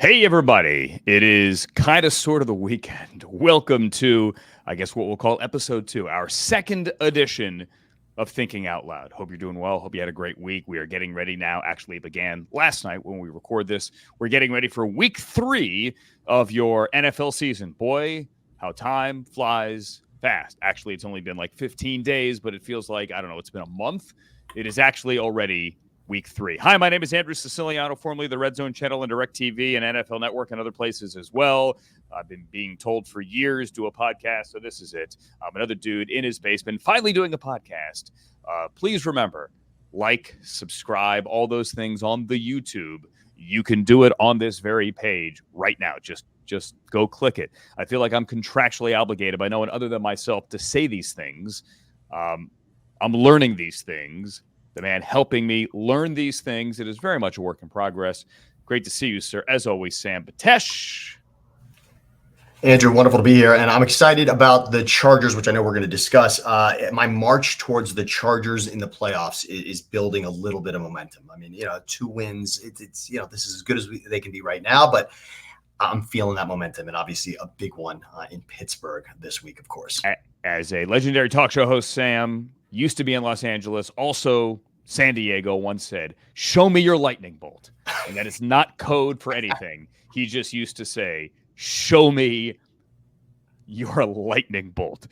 Hey, everybody. It is kind of sort of the weekend. Welcome to, I guess, what we'll call episode 2, our second edition of Thinking Out Loud. Hope you're doing well. Hope you had a great week. We are getting ready now. Actually, it began last night when we record this. We're getting ready for week 3 of your NFL season. Boy, how time flies fast. Actually, it's only been like 15 days, but it feels like, I don't know, it's been a month. It is actually already week 3. Hi, my name is Andrew Siciliano, formerly the Red Zone Channel and DirecTV and NFL Network and other places as well. I've been being told for years, do a podcast, so this is it. I'm another dude in his basement, finally doing a podcast. Please remember, like, subscribe, all those things on the YouTube. You can do it on this very page right now. Just go click it. I feel like I'm contractually obligated by no one other than myself to say these things. I'm learning these things. The man helping me learn these things. It is very much a work in progress. Great to see you, sir. As always, Sam Batesh. Andrew, wonderful to be here. And I'm excited about the Chargers, which I know we're going to discuss. My march towards the Chargers in the playoffs is building a little bit of momentum. I mean, 2 wins. It's this is as good as they can be right now, but I'm feeling that momentum, and obviously a big one in Pittsburgh this week, of course. As a legendary talk show host, Sam used to be in Los Angeles, also San Diego, once said, "Show me your lightning bolt." And that is not code for anything. He just used to say, "Show me your lightning bolt."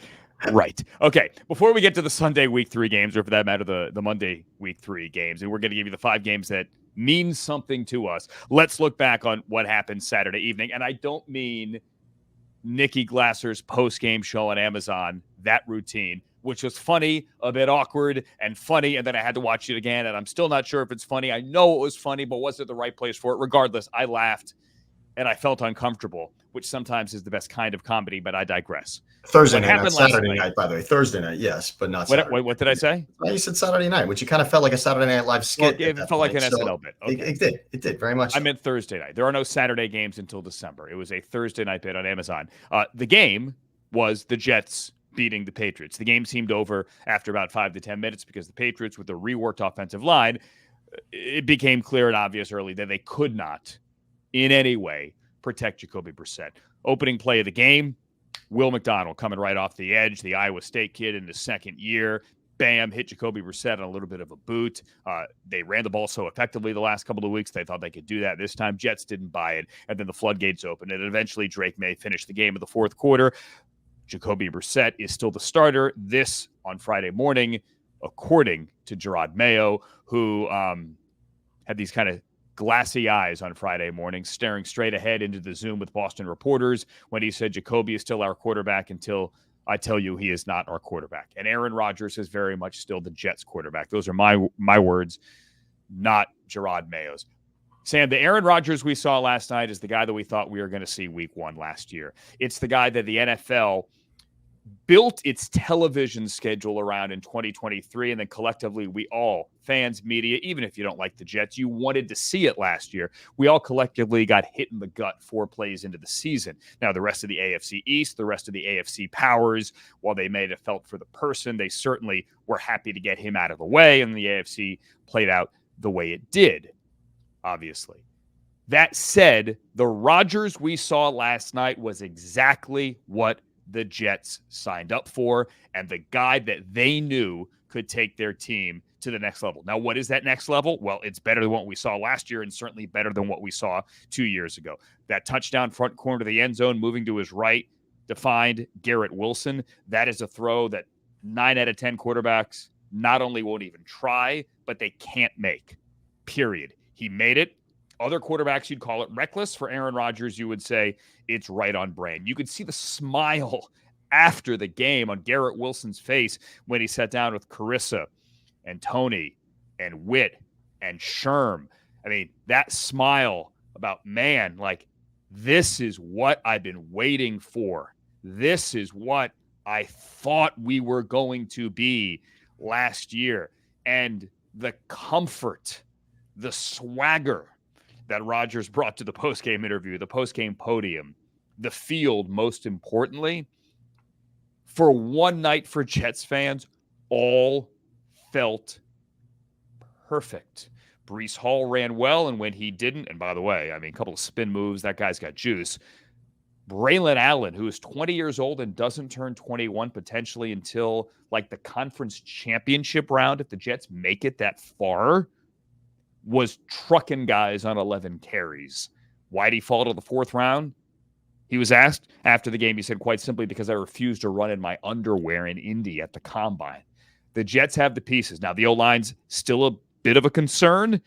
Right. Okay. Before we get to the Sunday week 3 games, or for that matter, the Monday week 3 games, and we're going to give you the 5 games that mean something to us, let's look back on what happened Saturday evening. And I don't mean Nikki Glasser's post-game show on Amazon, that routine, which was funny, a bit awkward and funny, and then I had to watch it again, and I'm still not sure if it's funny. I know it was funny, but was it the right place for it? Regardless, I laughed, and I felt uncomfortable, which sometimes is the best kind of comedy, but I digress. Thursday night, not Saturday night, by the way. Thursday night, yes, but not Saturday. What did I say? You said Saturday night, which you kind of felt like a Saturday Night Live skit. Well, it felt like an SNL bit. Okay. It did very much so. I meant Thursday night. There are no Saturday games until December. It was a Thursday night bit on Amazon. The game was the Jets beating the Patriots. The game seemed over after about 5 to 10 minutes because the Patriots, with the reworked offensive line, it became clear and obvious early that they could not in any way protect Jacoby Brissett. Opening play of the game, Will McDonald coming right off the edge, the Iowa State kid in his second year. Bam, hit Jacoby Brissett on a little bit of a boot. They ran the ball so effectively the last couple of weeks, they thought they could do that this time. Jets didn't buy it, and then the floodgates opened, and eventually Drake May finished the game in the fourth quarter. Jacoby Brissett is still the starter this on Friday morning, according to Gerard Mayo, who had these kind of glassy eyes on Friday morning, staring straight ahead into the Zoom with Boston reporters when he said Jacoby is still our quarterback until I tell you he is not our quarterback. And Aaron Rodgers is very much still the Jets quarterback. Those are my words, not Gerard Mayo's. Sam, the Aaron Rodgers we saw last night is the guy that we thought we were going to see week 1 last year. It's the guy that the NFL built its television schedule around in 2023, and then collectively we all, fans, media, even if you don't like the Jets, you wanted to see it last year. We all collectively got hit in the gut 4 plays into the season. Now, the rest of the AFC East, the rest of the AFC powers, while they may have felt for the person, they certainly were happy to get him out of the way, and the AFC played out the way it did, obviously. That said, the Rodgers we saw last night was exactly what the Jets signed up for, and the guy that they knew could take their team to the next level. Now, what is that next level? Well, it's better than what we saw last year and certainly better than what we saw 2 years ago. That touchdown front corner of the end zone moving to his right to find Garrett Wilson, that is a throw that 9 out of 10 quarterbacks not only won't even try, but they can't make, period. He made it. Other quarterbacks, you'd call it reckless. For Aaron Rodgers, you would say it's right on brand. You could see the smile after the game on Garrett Wilson's face when he sat down with Carissa and Tony and Witt and Sherm. I mean, that smile about, man, like, this is what I've been waiting for. This is what I thought we were going to be last year. And the comfort, the swagger that Rodgers brought to the postgame interview, the postgame podium, the field, most importantly, for one night for Jets fans, all felt perfect. Breece Hall ran well, and when he didn't, and by the way, I mean, a couple of spin moves, that guy's got juice. Braylon Allen, who is 20 years old and doesn't turn 21 potentially until like the conference championship round, if the Jets make it that far, was trucking guys on 11 carries. Why'd he fall to the fourth round? He was asked after the game. He said, quite simply, because I refused to run in my underwear in Indy at the combine. The Jets have the pieces. Now, the O-line's still a bit of a concern.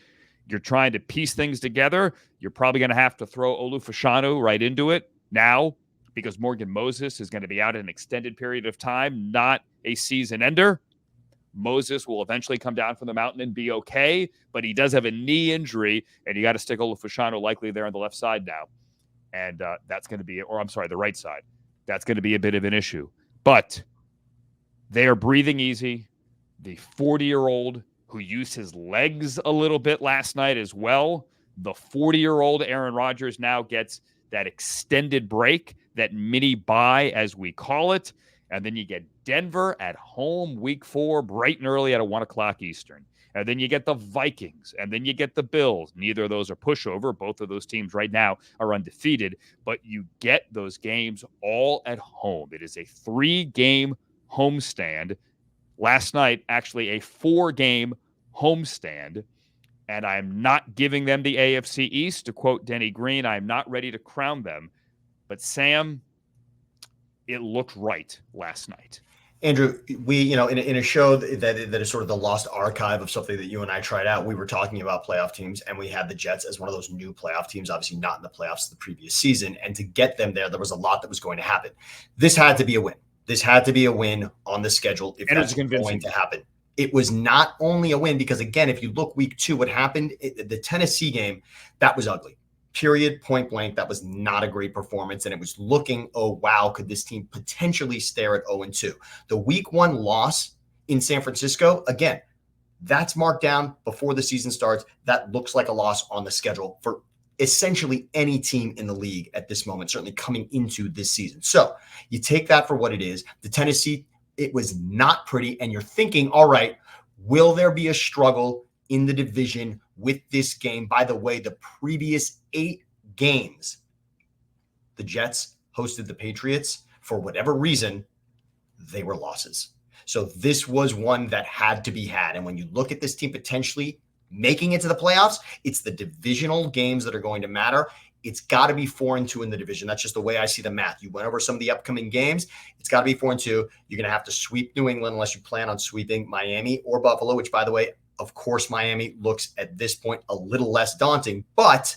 You're trying to piece things together. You're probably going to have to throw Olufashanu right into it now because Morgan Moses is going to be out an extended period of time, not a season ender. Moses will eventually come down from the mountain and be okay, but he does have a knee injury, and you got to stick Olufashanu likely there on the left side now. And that's going to be, or I'm sorry, the right side. That's going to be a bit of an issue. But they are breathing easy. The 40-year-old who used his legs a little bit last night as well, the 40-year-old Aaron Rodgers now gets that extended break, that mini bye, as we call it. And then you get Denver at home week 4, bright and early at 1 o'clock Eastern. And then you get the Vikings, and then you get the Bills. Neither of those are pushover. Both of those teams right now are undefeated, but you get those games all at home. It is a 3-game homestand. Last night, actually a 4-game homestand, and I'm not giving them the AFC East. To quote Denny Green, I'm not ready to crown them. But Sam, it looked right last night. Andrew, we, in a show that is sort of the lost archive of something that you and I tried out, we were talking about playoff teams, and we had the Jets as one of those new playoff teams, obviously not in the playoffs the previous season. And to get them there was a lot that was going to happen. This had to be a win. This had to be a win on the schedule if that's going to happen. It was not only a win because, again, if you look week 2, what happened, the Tennessee game, that was ugly. Period, point blank. That was not a great performance. And it was looking, oh, wow, could this team potentially stare at 0-2? The week 1 loss in San Francisco, again, that's marked down before the season starts. That looks like a loss on the schedule for essentially any team in the league at this moment, certainly coming into this season. So you take that for what it is. The Tennessee, it was not pretty. And you're thinking, all right, will there be a struggle in the division with this game? By the way, the previous 8 games, the Jets hosted the Patriots. For whatever reason, they were losses. So this was one that had to be had. And when you look at this team potentially making it to the playoffs, it's the divisional games that are going to matter. It's got to be 4-2 in the division. That's just the way I see the math. You went over some of the upcoming games. It's got to be 4-2. You're going to have to sweep New England unless you plan on sweeping Miami or Buffalo, which, by the way, of course, Miami looks at this point a little less daunting, but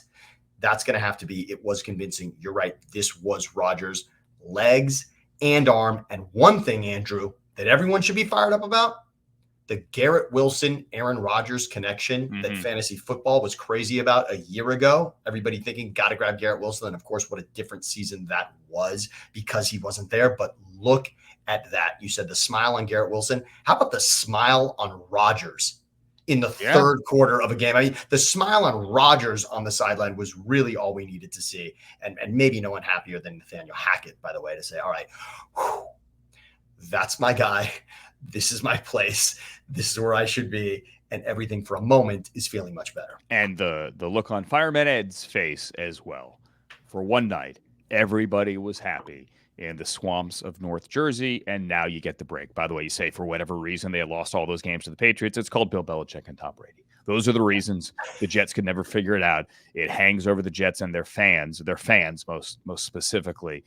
that's going to have to be, it was convincing. You're right. This was Rodgers' legs and arm. And one thing, Andrew, that everyone should be fired up about, the Garrett Wilson, Aaron Rodgers connection that fantasy football was crazy about a year ago. Everybody thinking, got to grab Garrett Wilson. And of course, what a different season that was because he wasn't there. But look at that. You said the smile on Garrett Wilson. How about the smile on Rodgers in the third quarter of a game? I mean, the smile on Rodgers on the sideline was really all we needed to see. And maybe no one happier than Nathaniel Hackett, by the way, to say, all right, whew, that's my guy. This is my place. This is where I should be. And everything for a moment is feeling much better. And the look on Fireman Ed's face as well. For one night, everybody was happy in the swamps of North Jersey, and now you get the break. By the way, you say for whatever reason they had lost all those games to the Patriots. It's called Bill Belichick and Tom Brady. Those are the reasons the Jets could never figure it out. It hangs over the Jets and their fans most specifically.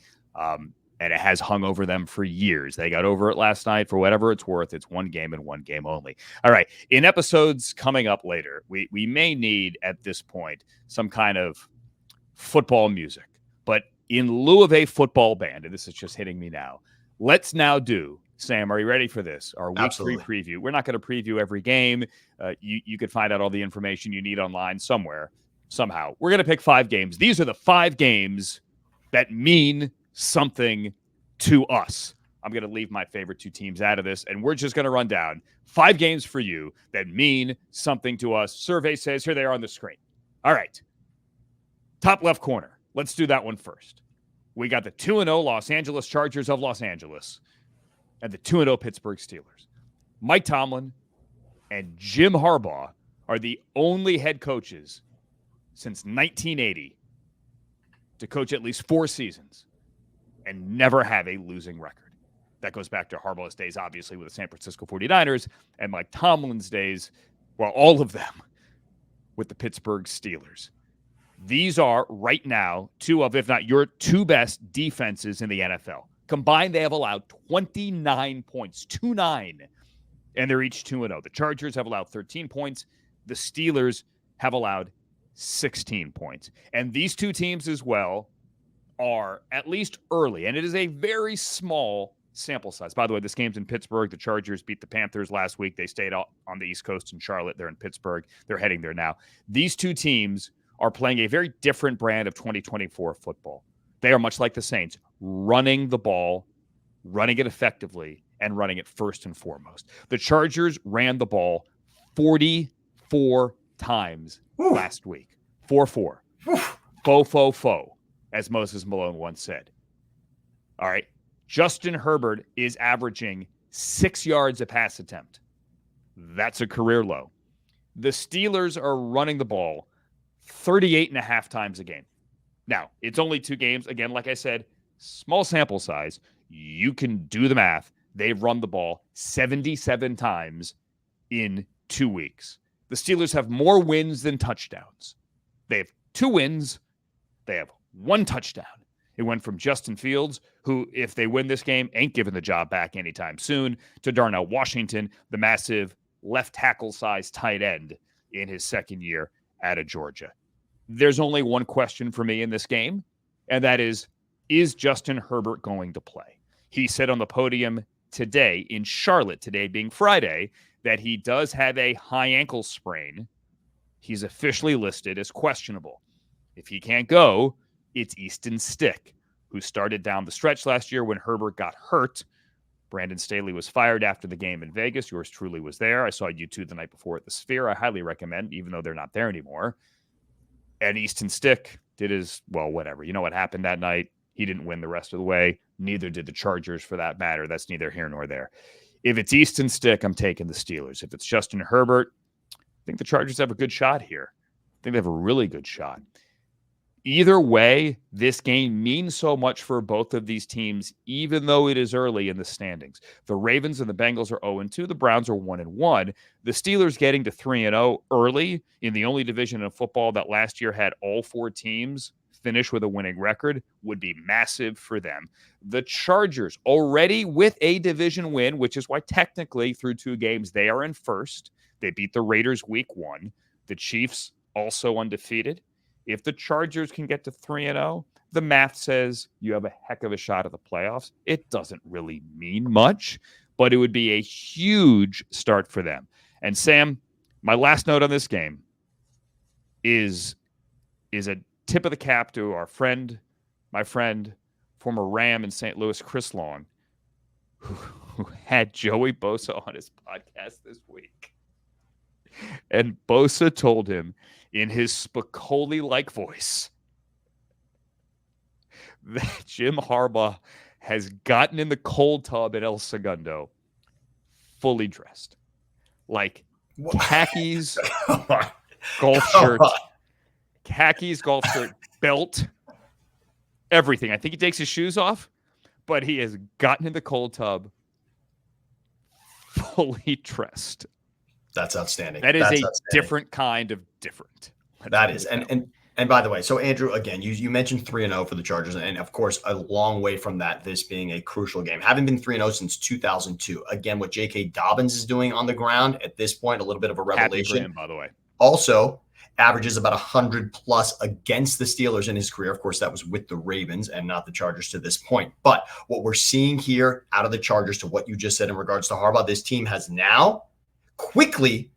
And it has hung over them for years. They got over it last night. For whatever it's worth, it's one game and one game only. All right. In episodes coming up later, we may need at this point some kind of football music. But in lieu of a football band, and this is just hitting me now, let's now do, Sam, are you ready for this? Our week 3 preview. We're not going to preview every game. You could find out all the information you need online somewhere, somehow. We're going to pick 5 games. These are the 5 games that mean something to us. I'm going to leave my favorite 2 teams out of this, and we're just going to run down 5 games for you that mean something to us. Survey says, here they are on the screen. All right. Top left corner. Let's do that one first. We got the 2-0 Los Angeles Chargers of Los Angeles and the 2-0 Pittsburgh Steelers. Mike Tomlin and Jim Harbaugh are the only head coaches since 1980 to coach at least 4 seasons and never have a losing record. That goes back to Harbaugh's days, obviously, with the San Francisco 49ers, and Mike Tomlin's days, well, all of them with the Pittsburgh Steelers. These are, right now, 2 of, if not your 2 best defenses in the NFL. Combined, they have allowed 29 points, 2-9, and they're each 2-0. The Chargers have allowed 13 points. The Steelers have allowed 16 points. And these 2 teams as well are at least early, and it is a very small sample size. By the way, this game's in Pittsburgh. The Chargers beat the Panthers last week. They stayed on the East Coast in Charlotte. They're in Pittsburgh. They're heading there now. These 2 teams are playing a very different brand of 2024 football. They are much like the Saints, running the ball, running it effectively, and running it first and foremost. The Chargers ran the ball 44 times last week. 4-4. Faux, as Moses Malone once said. All right. Justin Herbert is averaging 6 yards a pass attempt. That's a career low. The Steelers are running the ball 38.5 times a game. Now, it's only 2 games. Again, like I said, small sample size. You can do the math. They've run the ball 77 times in 2 weeks. The Steelers have more wins than touchdowns. They have 2 wins. They have 1 touchdown. It went from Justin Fields, who, if they win this game, ain't giving the job back anytime soon, to Darnell Washington, the massive left tackle-sized tight end in his second year out of Georgia. There's only one question for me in this game, and that is Justin Herbert going to play? He said on the podium today in Charlotte, today being Friday, that he does have a high ankle sprain. He's officially listed as questionable. If he can't go, it's Easton Stick, who started down the stretch last year when Herbert got hurt. Brandon Staley was fired after the game in Vegas. Yours truly was there. I saw you 2 the night before at the Sphere. I highly recommend, even though they're not there anymore. And Easton Stick did his, well, whatever. You know what happened that night? He didn't win the rest of the way. Neither did the Chargers, for that matter. That's neither here nor there. If it's Easton Stick, I'm taking the Steelers. If it's Justin Herbert, I think the Chargers have a good shot here. I think they have a really good shot. Either way, this game means so much for both of these teams, even though it is early in the standings. The Ravens and the Bengals are 0-2. The Browns are 1-1. The Steelers getting to 3-0 early in the only division in football that last year had all 4 teams finish with a winning record would be massive for them. The Chargers already with a division win, which is why technically through 2 games they are in first. They beat the Raiders week 1. The Chiefs also undefeated. If the Chargers can get to 3-0, the math says you have a heck of a shot at the playoffs. It doesn't really mean much, but it would be a huge start for them. And Sam, my last note on this game is a tip of the cap to our friend, my friend, former Ram in St. Louis, Chris Long, who had Joey Bosa on his podcast this week. And Bosa told him in his Spicoli-like voice that Jim Harbaugh has gotten in the cold tub at El Segundo fully dressed. Like khakis, golf shirt, belt, everything. I think he takes his shoes off, but he has gotten in the cold tub fully dressed. That's outstanding. That is different kind of different. That is. And by the way, so Andrew, again, you mentioned 3-0 for the Chargers. And of course, a long way from that, this being a crucial game. Having been 3-0 since 2002. Again, what J.K. Dobbins is doing on the ground at this point, a little bit of a revelation. Happy for him, by the way. Also, averages about 100 plus against the Steelers in his career. Of course, that was with the Ravens and not the Chargers to this point. But what we're seeing here out of the Chargers, to what you just said in regards to Harbaugh, this team has now quickly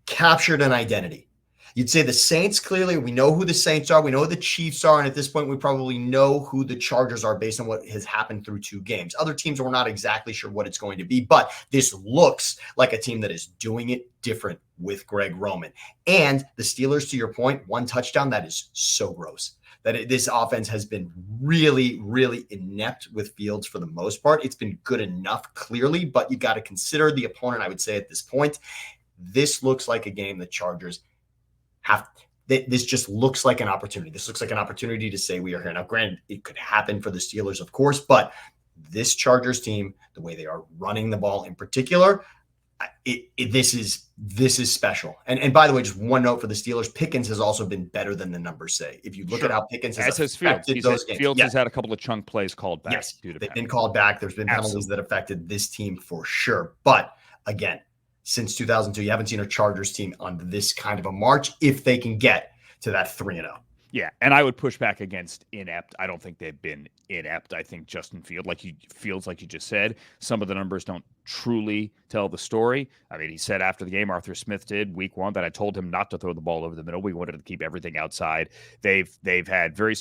captured an identity. You'd say the Saints, clearly, we know who the Saints are. We know who the Chiefs are. And at this point, we probably know who the Chargers are based on what has happened through 2 games. Other teams, we're not exactly sure what it's going to be. But this looks like a team that is doing it different with Greg Roman. And the Steelers, to your point, 1 touchdown, that is so gross. This offense has been really, really inept with Fields for the most part. It's been good enough, clearly, but you got to consider the opponent, I would say, at this point. This looks like a game the Chargers have. This just looks like an opportunity. This looks like an opportunity to say we are here. Now, granted, it could happen for the Steelers, of course, but this Chargers team, the way they are running the ball in particular, this is special. And by the way, just one note for the Steelers: Pickens has also been better than the numbers say. If you look at how Pickens has affected those games, Fields has had a couple of chunk plays called back. Yes, they've been called back. There's been penalties that affected this team for sure. But again, since 2002, you haven't seen a Chargers team on this kind of a march if they can get to that 3-0. Yeah, and I would push back against inept. I don't think they've been inept. I think Justin Fields, like you just said, some of the numbers don't truly tell the story. I mean, he said after the game, Arthur Smith did week 1, that I told him not to throw the ball over the middle. We wanted to keep everything outside. They've had very,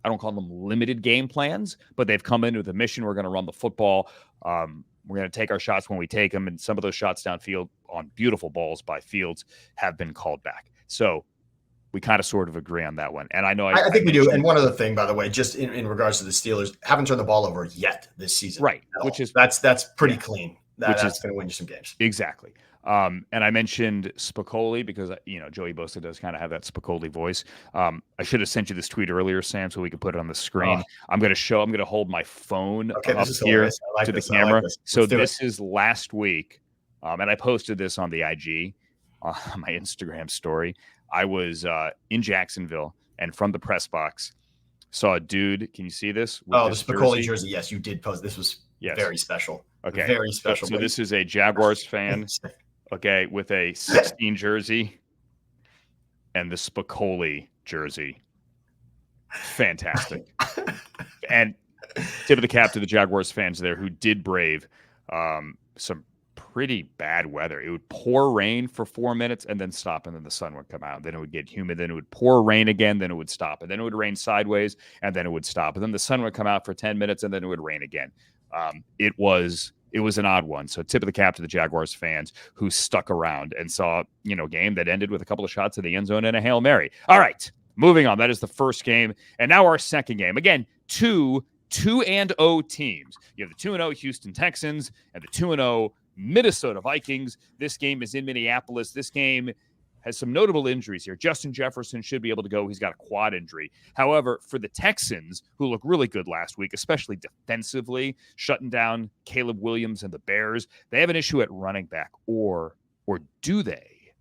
I don't call them limited game plans, but they've come in with a mission. We're going to run the football. We're going to take our shots when we take them. And some of those shots downfield on beautiful balls by Fields have been called back. So we kind of sort of agree on that one. And I know I think we do. And one other thing, by the way, just in regards to the Steelers, haven't turned the ball over yet this season. Right. Which is that's pretty clean. That's going to win you some games. Exactly. And I mentioned Spicoli because, Joey Bosa does kind of have that Spicoli voice. I should have sent you this tweet earlier, Sam, so we could put it on the screen. I'm going to hold my phone up here to the camera. So this is last week. And I posted this on the IG, on my Instagram story. I was in Jacksonville, and from the press box, saw a dude. Can you see this? The Spicoli jersey. Yes, you did post. This was very special. Okay. Very special. So this is a Jaguars fan, okay, with a 16 jersey and the Spicoli jersey. Fantastic. And tip of the cap to the Jaguars fans there who did brave some pretty bad weather. It would pour rain for 4 minutes and then stop, and then the sun would come out. Then it would get humid. Then it would pour rain again. Then it would stop. And then it would rain sideways, and then it would stop. And then the sun would come out for 10 minutes, and then it would rain again. It was an odd one. So tip of the cap to the Jaguars fans who stuck around and saw, a game that ended with a couple of shots in the end zone and a Hail Mary. All right, moving on. That is the first game. And now our second game. Again, 2-2-0 teams. You have the 2-0 Houston Texans and the 2-0 Minnesota Vikings. This game is in Minneapolis. This game has some notable injuries here. Justin Jefferson should be able to go. He's got a quad injury. However, for the Texans, who look really good last week, especially defensively, shutting down Caleb Williams and the Bears, they have an issue at running back. Or do they?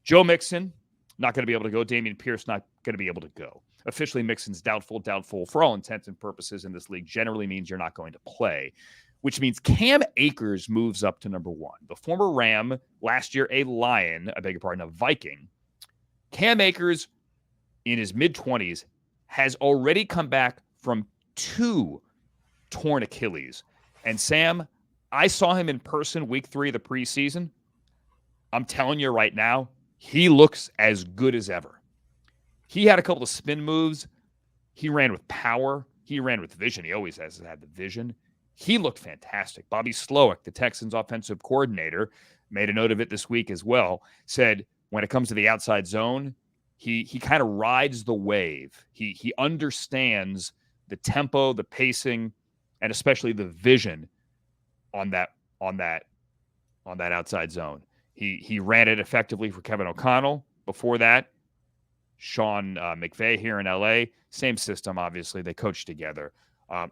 Joe Mixon, not going to be able to go. Dameon Pierce, not going to be able to go. Officially, Mixon's doubtful. For all intents and purposes in this league generally means you're not going to play, which means Cam Akers moves up to number 1. The former Ram, last year a Lion, a Viking. Cam Akers, in his mid-20s, has already come back from 2 torn Achilles. And Sam, I saw him in person week 3 of the preseason. I'm telling you right now, he looks as good as ever. He had a couple of spin moves. He ran with power. He ran with vision. He always has had the vision. He looked fantastic. Bobby Slowick, the Texans offensive coordinator, made a note of it this week as well, said when it comes to the outside zone, he kind of rides the wave. He understands the tempo, the pacing, and especially the vision on that outside zone. He ran it effectively for Kevin O'Connell. Before that, Sean McVay here in LA, same system, obviously. They coach together.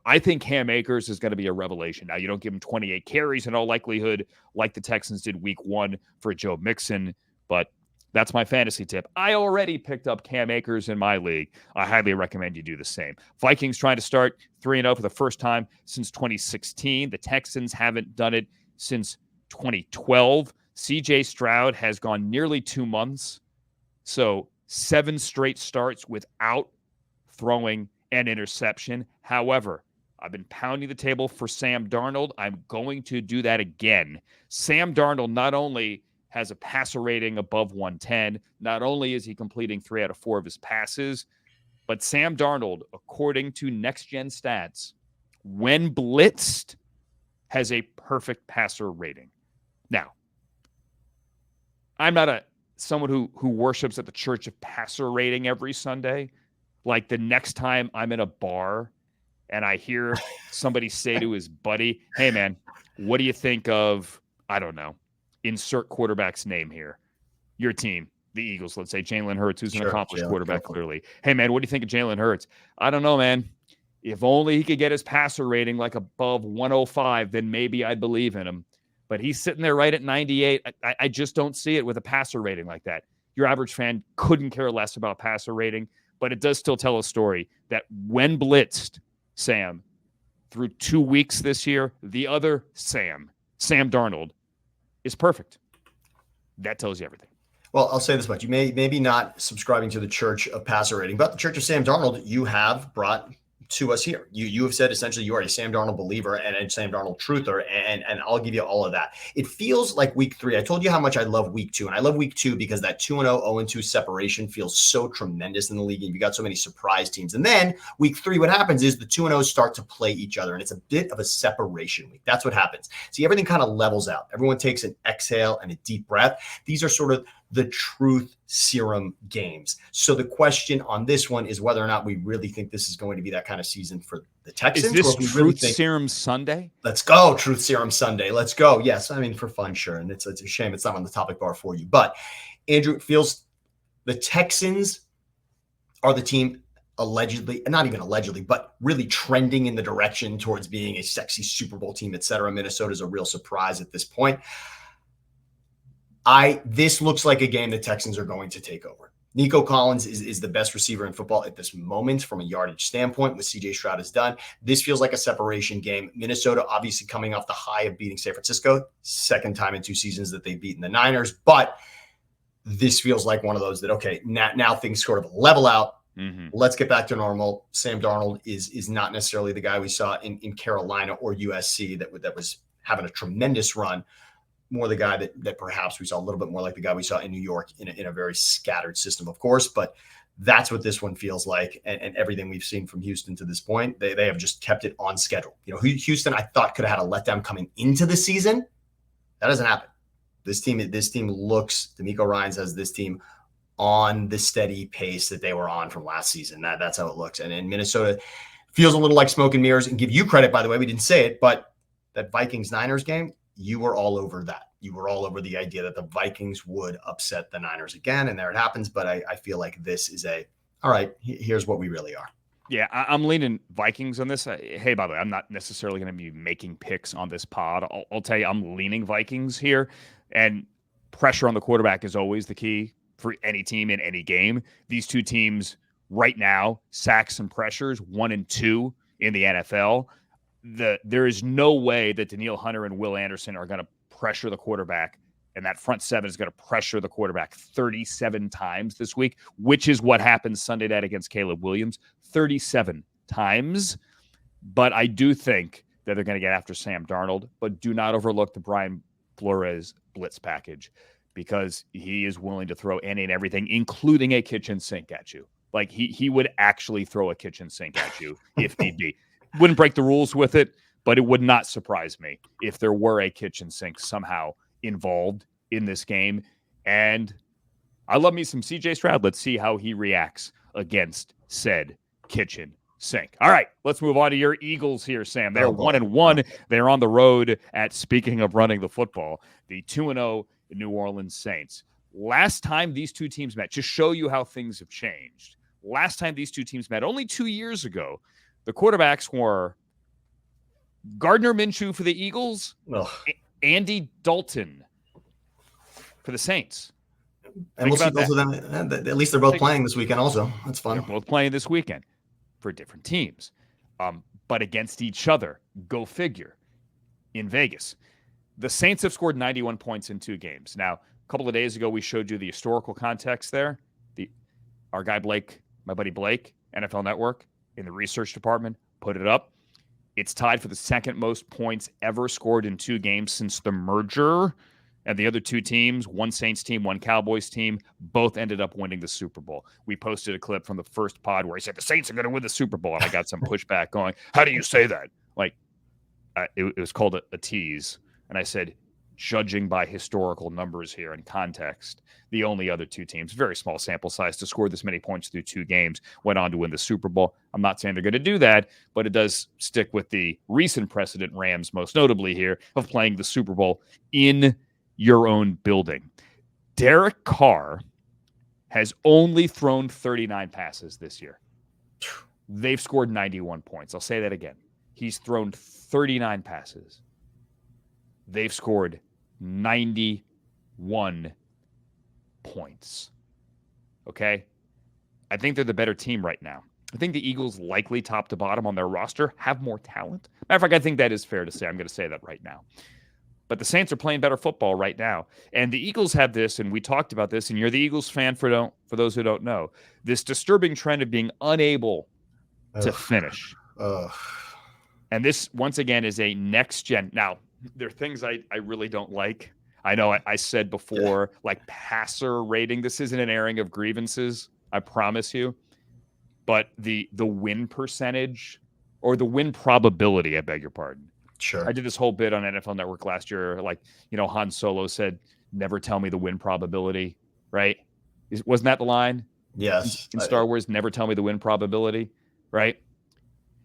I think Cam Akers is going to be a revelation. Now, you don't give him 28 carries in all likelihood like the Texans did week 1 for Joe Mixon, but that's my fantasy tip. I already picked up Cam Akers in my league. I highly recommend you do the same. Vikings trying to start 3-0 for the first time since 2016. The Texans haven't done it since 2012. CJ Stroud has gone nearly 2 months, so 7 straight starts without throwing an interception. However, I've been pounding the table for Sam Darnold. I'm going to do that again. Sam Darnold not only has a passer rating above 110, not only is he completing 3 out of 4 of his passes, but Sam Darnold, according to Next Gen Stats, when blitzed, has a perfect passer rating. Now, I'm not someone who worships at the church of passer rating every Sunday. Like the next time I'm in a bar and I hear somebody say to his buddy, hey, man, what do you think of, I don't know, insert quarterback's name here. Your team, the Eagles, let's say Jalen Hurts, who's an accomplished quarterback, clearly. Hey, man, what do you think of Jalen Hurts? I don't know, man. If only he could get his passer rating like above 105, then maybe I'd believe in him. But he's sitting there right at 98. I just don't see it with a passer rating like that. Your average fan couldn't care less about passer rating, but it does still tell a story that when blitzed, Sam, through 2 weeks this year, the other Sam Darnold, is perfect. That tells you everything. Well, I'll say this much. You may be not subscribing to the church of passer rating, but the church of Sam Darnold, you have brought to us here. You have said essentially you are a Sam Darnold believer and a Sam Darnold truther, and I'll give you all of that. It feels like week 3. I told you how much I love week 2, and I love week 2 because that 2-0, 0-2 separation feels so tremendous in the league, and you got so many surprise teams. And then week 3, what happens is the 2-0s start to play each other, and it's a bit of a separation week. That's what happens. See, everything kind of levels out. Everyone takes an exhale and a deep breath. These are sort of the truth serum games. So the question on this one is whether or not we really think this is going to be that kind of season for the Texans. Is this Truth Serum Sunday? Let's go, Truth Serum Sunday. Let's go. Yes, I mean, for fun, sure. And it's a shame it's not on the topic bar for you. But, Andrew, it feels the Texans are the team allegedly, not even allegedly, but really trending in the direction towards being a sexy Super Bowl team, et cetera. Minnesota's a real surprise at this point. This looks like a game the Texans are going to take over. Nico Collins is the best receiver in football at this moment from a yardage standpoint. What CJ Stroud has done, this feels like a separation game. Minnesota obviously coming off the high of beating San Francisco, second time in 2 seasons that they've beaten the Niners, but this feels like one of those that, okay, now things sort of level out. Mm-hmm. Let's get back to normal. Sam Darnold is not necessarily the guy we saw in Carolina or USC that was having a tremendous run. More the guy that perhaps we saw a little bit more like the guy we saw in New York in a very scattered system, of course. But that's what this one feels like. And everything we've seen from Houston to this point, they have just kept it on schedule. You know, Houston, I thought could have had a letdown coming into the season. That doesn't happen. This team looks, D'Amico Ryans has this team on the steady pace that they were on from last season. That's how it looks. And Minnesota feels a little like smoke and mirrors. And give you credit, by the way, we didn't say it, but that Vikings-Niners game, you were all over that. You were all over the idea that the Vikings would upset the Niners again, and there it happens. But I feel like this is all right, here's what we really are. Yeah, I'm leaning Vikings on this. Hey, by the way, I'm not necessarily going to be making picks on this pod. I'll tell you, I'm leaning Vikings here, and pressure on the quarterback is always the key for any team in any game. These two teams right now, sacks and pressures, 1 and 2 in the NFL. There is no way that Danielle Hunter and Will Anderson are going to pressure the quarterback, and that front seven is going to pressure the quarterback 37 times this week, which is what happened Sunday night against Caleb Williams, 37 times. But I do think that they're going to get after Sam Darnold, but do not overlook the Brian Flores blitz package, because he is willing to throw any and everything, including a kitchen sink at you. Like he would actually throw a kitchen sink at you if need be. Wouldn't break the rules with it, but it would not surprise me if there were a kitchen sink somehow involved in this game. And I love me some CJ Stroud. Let's see how he reacts against said kitchen sink. All right, let's move on to your Eagles here, Sam. They're 1-1. They're on the road at, speaking of running the football, the 2-0 New Orleans Saints. Last time these two teams met, to show you how things have changed, last time these two teams met, only 2 years ago, the quarterbacks were Gardner Minshew for the Eagles, Andy Dalton for the Saints. And we'll see both of them. At least they're both playing this weekend also. That's fun. They're both playing this weekend for different teams, but against each other. Go figure. In Vegas. The Saints have scored 91 points in 2 games. Now, a couple of days ago, we showed you the historical context there. Our guy Blake, my buddy Blake, NFL Network, in the research department, put it up. It's tied for the second most points ever scored in 2 games since the merger. And the other 2 teams, one Saints team, one Cowboys team, both ended up winning the Super Bowl. We posted a clip from the first pod where he said, the Saints are going to win the Super Bowl. And I got some pushback going, how do you say that? Like, it was called a tease. And I said, judging by historical numbers here and context, the only other 2 teams, very small sample size, to score this many points through 2 games, went on to win the Super Bowl. I'm not saying they're going to do that, but it does stick with the recent precedent, Rams most notably here, of playing the Super Bowl in your own building. Derek Carr has only thrown 39 passes this year. They've scored 91 points. I'll say that again. He's thrown 39 passes. They've scored 91 points. Okay? I think they're the better team right now. I think the Eagles, likely top to bottom on their roster, have more talent. Matter of fact, I think that is fair to say. I'm going to say that right now. But the Saints are playing better football right now. And the Eagles have this, and we talked about this, and you're the Eagles fan for those who don't know, this disturbing trend of being unable to finish. And this, once again, is a next-gen. Now, there are things I really don't like. I know I said before, like passer rating. This isn't an airing of grievances, I promise you. But the win percentage or the win probability, I beg your pardon. Sure. I did this whole bit on NFL Network last year. Like, Han Solo said, never tell me the win probability, right? Wasn't that the line? Yes. In Star Wars, never tell me the win probability, right?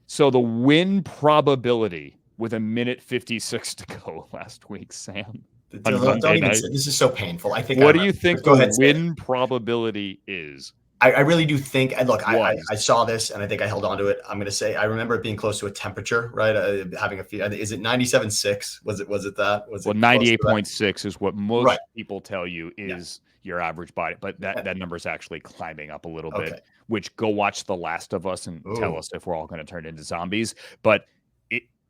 So the win probability with 1:56 to go last week, Sam. Don't even say, this is so painful. I think. What do you think the win probability is? I really do think, and look, I saw this and I think I held on to it. I'm going to say I remember it being close to a temperature, right? Having a few. Is it 97.6? Was it that? Was well, 98.6 is what most people tell you is your average body, but that number is actually climbing up a little bit. Which go watch The Last of Us and tell us if we're all going to turn into zombies. But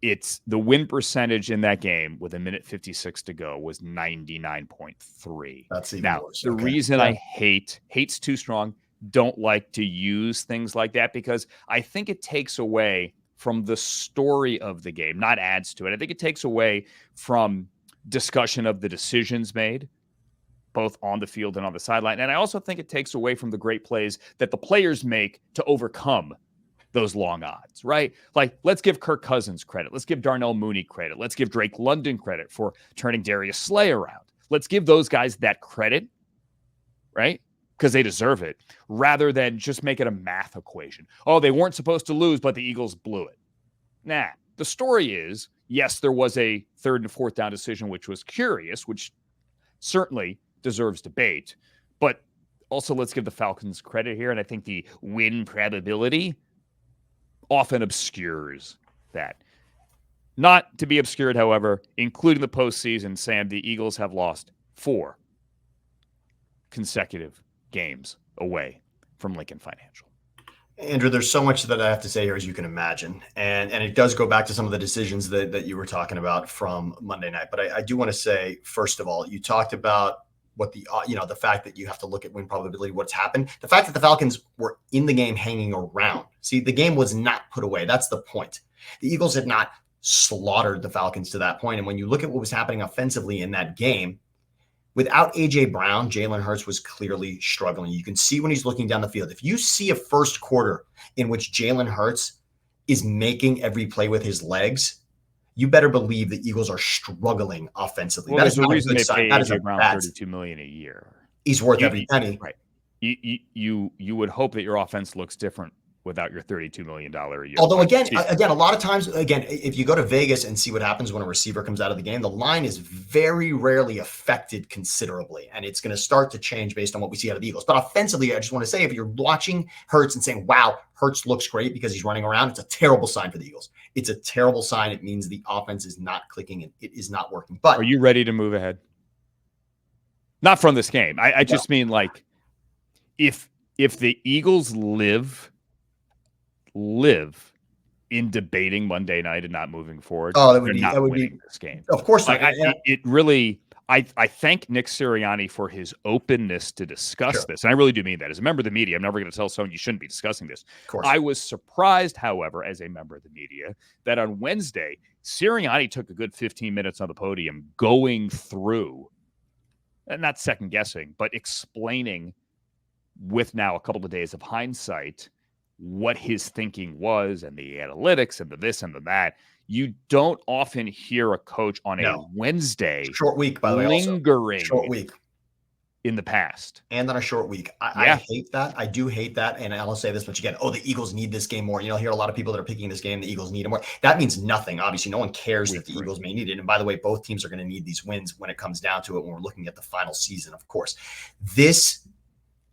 it's the win percentage in that game with 1:56 to go was 99.3. That's even now worse. The reason I hate's too strong. Don't like to use things like that because I think it takes away from the story of the game, not adds to it. I think it takes away from discussion of the decisions made, both on the field and on the sideline. And I also think it takes away from the great plays that the players make to overcome those long odds, right? Like, let's give Kirk Cousins credit. Let's give Darnell Mooney credit. Let's give Drake London credit for turning Darius Slay around. Let's give those guys that credit, right? Because they deserve it, rather than just make it a math equation. Oh, they weren't supposed to lose, but the Eagles blew it. Nah, the story is, yes, there was a 3rd and 4th down decision, which was curious, which certainly deserves debate. But also, let's give the Falcons credit here. And I think the win probability often obscures that. Not to be obscured, however, including the postseason, Sam, the Eagles have lost 4 consecutive games away from Lincoln Financial. Andrew, there's so much that I have to say here, as you can imagine. And it does go back to some of the decisions that you were talking about from Monday night. But I do want to say, first of all, you talked about what the fact that you have to look at win probability, what's happened. The fact that the Falcons were in the game hanging around. See, the game was not put away. That's the point. The Eagles had not slaughtered the Falcons to that point. And when you look at what was happening offensively in that game, without A.J. Brown, Jalen Hurts was clearly struggling. You can see when he's looking down the field. If you see a first quarter in which Jalen Hurts is making every play with his legs, you better believe the Eagles are struggling offensively. Well, that is the reason they pay A.J. Brown $32 million a year. He's worth every penny. Right. You would hope that your offense looks different without your $32 million a year. Although again, a lot of times, if you go to Vegas and see what happens when a receiver comes out of the game, the line is very rarely affected considerably. And it's going to start to change based on what we see out of the Eagles. But offensively, I just want to say, if you're watching Hurts and saying, wow, Hurts looks great because he's running around, it's a terrible sign for the Eagles. It's a terrible sign. It means the offense is not clicking and it is not working. But are you ready to move ahead? Not from this game. I just mean, like, if the Eagles live in debating Monday night and not moving forward, they're winning this game. Of course, it really. I thank Nick Sirianni for his openness to discuss this, and I really do mean that. As a member of the media, I'm never going to tell someone you shouldn't be discussing this. Of course. I was surprised, however, as a member of the media, that on Wednesday, Sirianni took a good 15 minutes on the podium going through, and not second guessing, but explaining with now a couple of days of hindsight what his thinking was and the analytics and the this and the that. You don't often hear a coach on a Wednesday short week, by the way, lingering short week. in the past. And on a short week. I hate that. I do hate that. And I'll say this much again. Oh, the Eagles need this game more. You'll hear a lot of people that are picking this game. The Eagles need it more. That means nothing. Obviously, no one cares that the Eagles may need it. And by the way, both teams are going to need these wins when it comes down to it, when we're looking at the final season, of course. This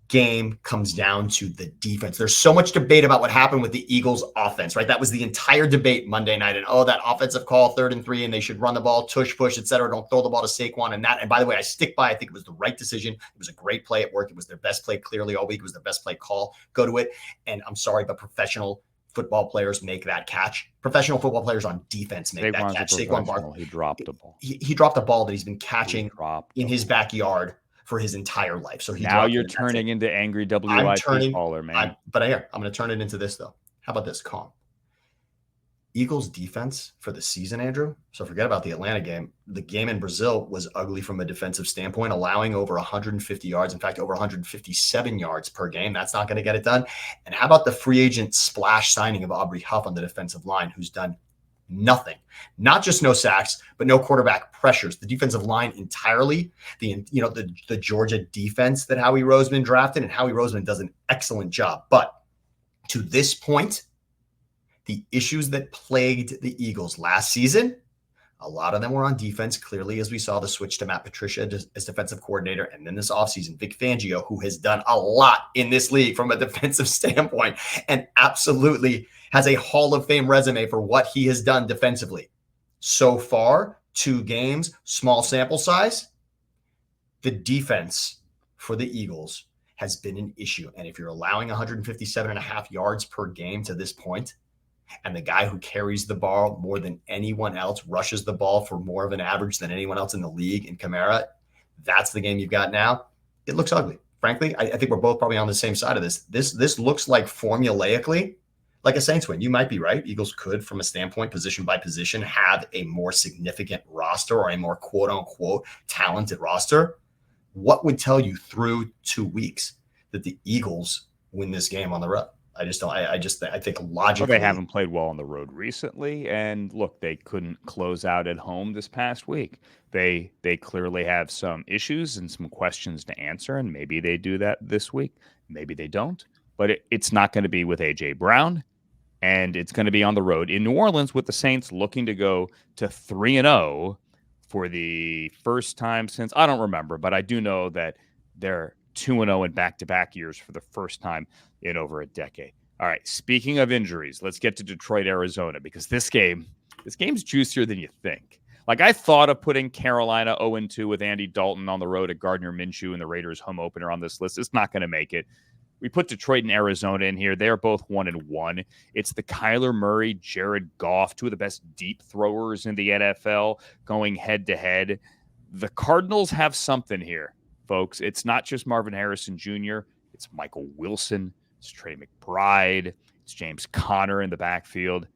game comes down to the defense. There's so much debate about what happened with the Eagles offense, right? That was the entire debate Monday night. And that offensive call, 3rd and 3, and they should run the ball, tush push, etc. Don't throw the ball to Saquon and that. And by the way, I stick by, I think it was the right decision. It was a great play at work. It was their best play clearly all week. It was their best play call. Go to it. And I'm sorry, but professional football players make that catch. Professional football players on defense make that catch. Saquon Barkley. He dropped the ball. He dropped a ball that he's been catching in his backyard for his entire life. So now you're turning into angry WIP caller, man. I'm going to turn it into this, though. How about this? Calm. Eagles defense for the season, Andrew. So forget about the Atlanta game. The game in Brazil was ugly from a defensive standpoint, allowing over 150 yards. In fact, over 157 yards per game. That's not going to get it done. And how about the free agent splash signing of Aubrey Huff on the defensive line, who's done nothing, not just no sacks, but no quarterback pressures. The defensive line entirely, the Georgia defense that Howie Roseman drafted, and Howie Roseman does an excellent job. But to this point, the issues that plagued the Eagles last season, a lot of them were on defense, clearly, as we saw the switch to Matt Patricia as defensive coordinator. And then this offseason, Vic Fangio, who has done a lot in this league from a defensive standpoint and absolutely has a Hall of Fame resume for what he has done defensively. So far, 2 games, small sample size. The defense for the Eagles has been an issue. And if you're allowing 157.5 yards per game to this point, and the guy who carries the ball more than anyone else, rushes the ball for more of an average than anyone else in the league in Kamara, that's the game you've got now. It looks ugly. Frankly, I think we're both probably on the same side of this. This looks like formulaically like a Saints win. You might be right. Eagles could, from a standpoint, position by position, have a more significant roster or a more quote-unquote talented roster. What would tell you through 2 weeks that the Eagles win this game on the road? I just don't. I think logically, they haven't played well on the road recently, and look, they couldn't close out at home this past week. They clearly have some issues and some questions to answer, and maybe they do that this week. Maybe they don't, but it's not going to be with A.J. Brown, and it's going to be on the road in New Orleans with the Saints looking to go to 3-0 for the first time since I don't remember, but I do know that they're 2-0 in back-to-back years for the first time in over a decade. All right, speaking of injuries, let's get to Detroit, Arizona, because this game's juicier than you think. Like, I thought of putting Carolina 0-2 with Andy Dalton on the road at Gardner Minshew and the Raiders home opener on this list. It's not going to make it. We put Detroit and Arizona in here. They're both 1-1. It's the Kyler Murray, Jared Goff, 2 of the best deep throwers in the NFL, going head-to-head. The Cardinals have something here, folks. It's not just Marvin Harrison Jr., it's Michael Wilson, it's Trey McBride, it's James Conner in the backfield.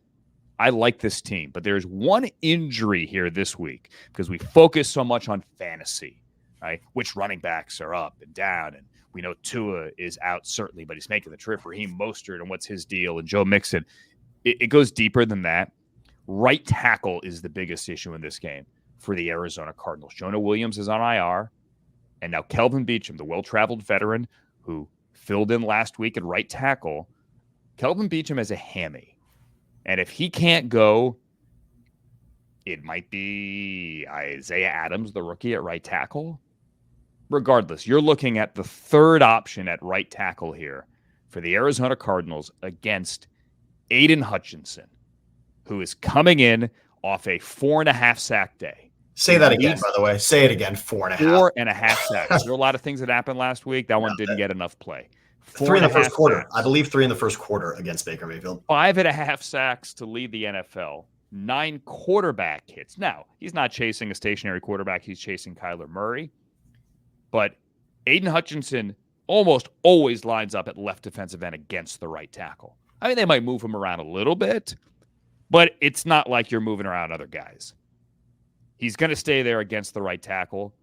I like this team, but there's one injury here this week because we focus so much on fantasy, right? Which running backs are up and down, and we know Tua is out certainly, but he's making the trip. Raheem Mostert, and what's his deal? And Joe Mixon. It goes deeper than that. Right tackle is the biggest issue in this game for the Arizona Cardinals. Jonah Williams is on IR, and now Kelvin Beachum, the well-traveled veteran who filled in last week at right tackle. Kelvin Beachum has a hammy, and if he can't go, it might be Isaiah Adams, the rookie at right tackle. Regardless, you're looking at the third option at right tackle here for the Arizona Cardinals against Aiden Hutchinson, who is coming in off a 4.5 sack day. Say that again, by the way. Say it again, 4.5. 4.5 sacks. There were a lot of things that happened last week. That one didn't get enough play. 3 in the first quarter. I believe 3 in the first quarter against Baker Mayfield. 5.5 sacks to lead the NFL. 9 quarterback hits. Now, he's not chasing a stationary quarterback. He's chasing Kyler Murray. But Aiden Hutchinson almost always lines up at left defensive end against the right tackle. I mean, they might move him around a little bit, but it's not like you're moving around other guys. He's going to stay there against the right tackle,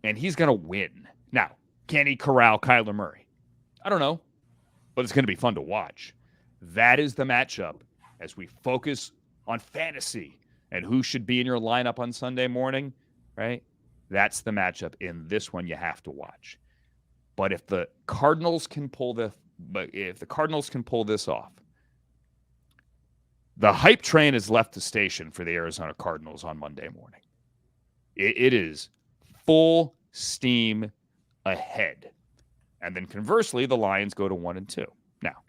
and he's going to win. Now, can he corral Kyler Murray? I don't know, but it's going to be fun to watch. That is the matchup as we focus on fantasy and who should be in your lineup on Sunday morning, right? That's the matchup in this one you have to watch. But if the Cardinals can pull this off, the hype train has left the station for the Arizona Cardinals on Monday morning. It is full steam ahead. And then conversely, the Lions go to 1-2. Now,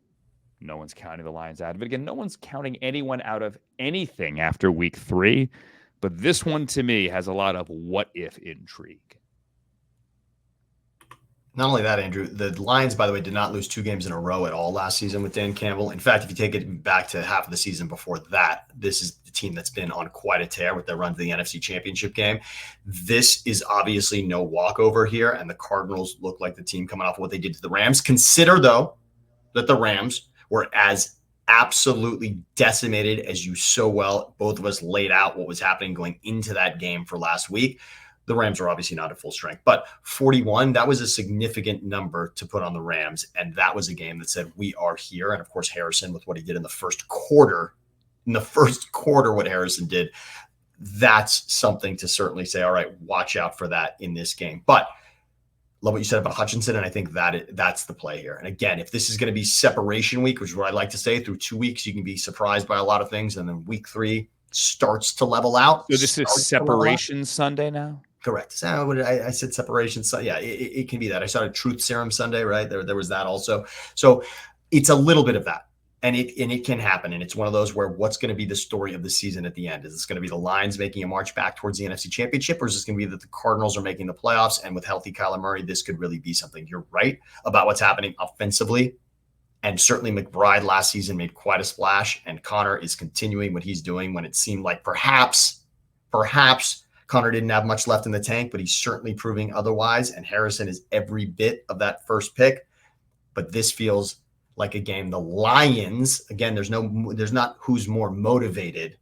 no one's counting the Lions out of it. Again, no one's counting anyone out of anything after week 3. But this one, to me, has a lot of what-if intrigue. Not only that, Andrew, the Lions, by the way, did not lose 2 games in a row at all last season with Dan Campbell. In fact, if you take it back to half of the season before that, this is the team that's been on quite a tear with their run to the NFC Championship game. This is obviously no walkover here, and the Cardinals look like the team coming off of what they did to the Rams. Consider, though, that the Rams were as absolutely decimated as you so well, both of us laid out what was happening going into that game for last week. The Rams are obviously not at full strength, but 41, that was a significant number to put on the Rams. And that was a game that said, we are here. And of course, Harrison, with what he did in the first quarter, what Harrison did, that's something to certainly say, all right, watch out for that in this game. But love what you said about Hutchinson, and I think that's the play here. And again, if this is going to be separation week, which is what I like to say, through 2 weeks, you can be surprised by a lot of things. And then week 3 starts to level out. So this is separation Sunday now? Correct. So I said separation. So yeah, it can be that. I saw a truth serum Sunday, right? There was that also. So it's a little bit of that. And it can happen. And it's one of those where what's going to be the story of the season at the end? Is this going to be the Lions making a march back towards the NFC Championship, or is this going to be that the Cardinals are making the playoffs? And with healthy Kyler Murray, this could really be something. You're right about what's happening offensively. And certainly McBride last season made quite a splash. And Connor is continuing what he's doing when it seemed like perhaps Connor didn't have much left in the tank, but he's certainly proving otherwise. And Harrison is every bit of that first pick. But this feels like a game. The Lions, again, there's not who's more motivated,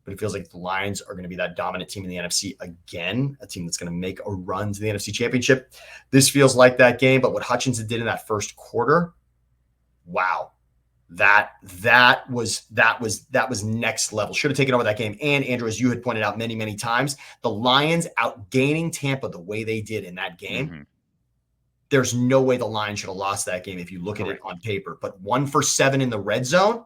but it feels like the Lions are going to be that dominant team in the NFC again, a team that's going to make a run to the NFC Championship. This feels like that game, but what Hutchinson did in that first quarter, wow. That was next level. Should have taken over that game. And Andrew, as you had pointed out many, many times, the Lions outgaining Tampa the way they did in that game. Mm-hmm. There's no way the Lions should have lost that game if you look at it on paper. But 1 for 7 in the red zone,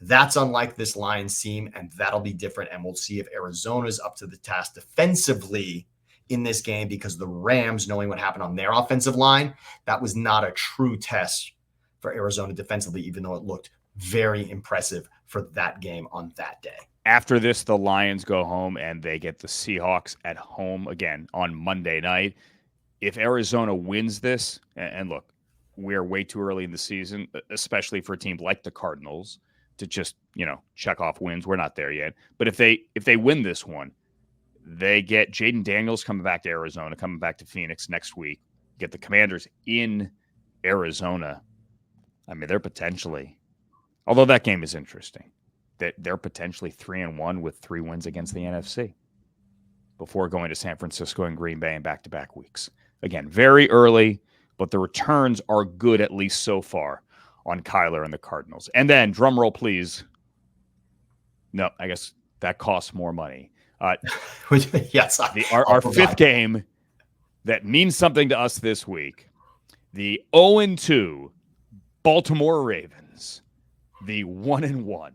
that's unlike this Lions team, and that'll be different. And we'll see if Arizona's up to the task defensively in this game, because the Rams, knowing what happened on their offensive line, that was not a true test for Arizona defensively, even though it looked very impressive for that game on that day. After this, the Lions go home and they get the Seahawks at home again on Monday night. If Arizona wins this, and look, we're way too early in the season, especially for a team like the Cardinals, to just, check off wins. We're not there yet. But if they win this one, they get Jaden Daniels coming back to Arizona, coming back to Phoenix next week, get the Commanders in Arizona. I mean, they're potentially, although that game is interesting, that they're potentially 3-1 with 3 wins against the NFC before going to San Francisco and Green Bay in back-to-back weeks. Again, very early, but the returns are good, at least so far, on Kyler and the Cardinals. And then, drum roll, please. No, I guess that costs more money. Yes, our fifth game that means something to us this week, the 0-2 Baltimore Ravens, the 1-1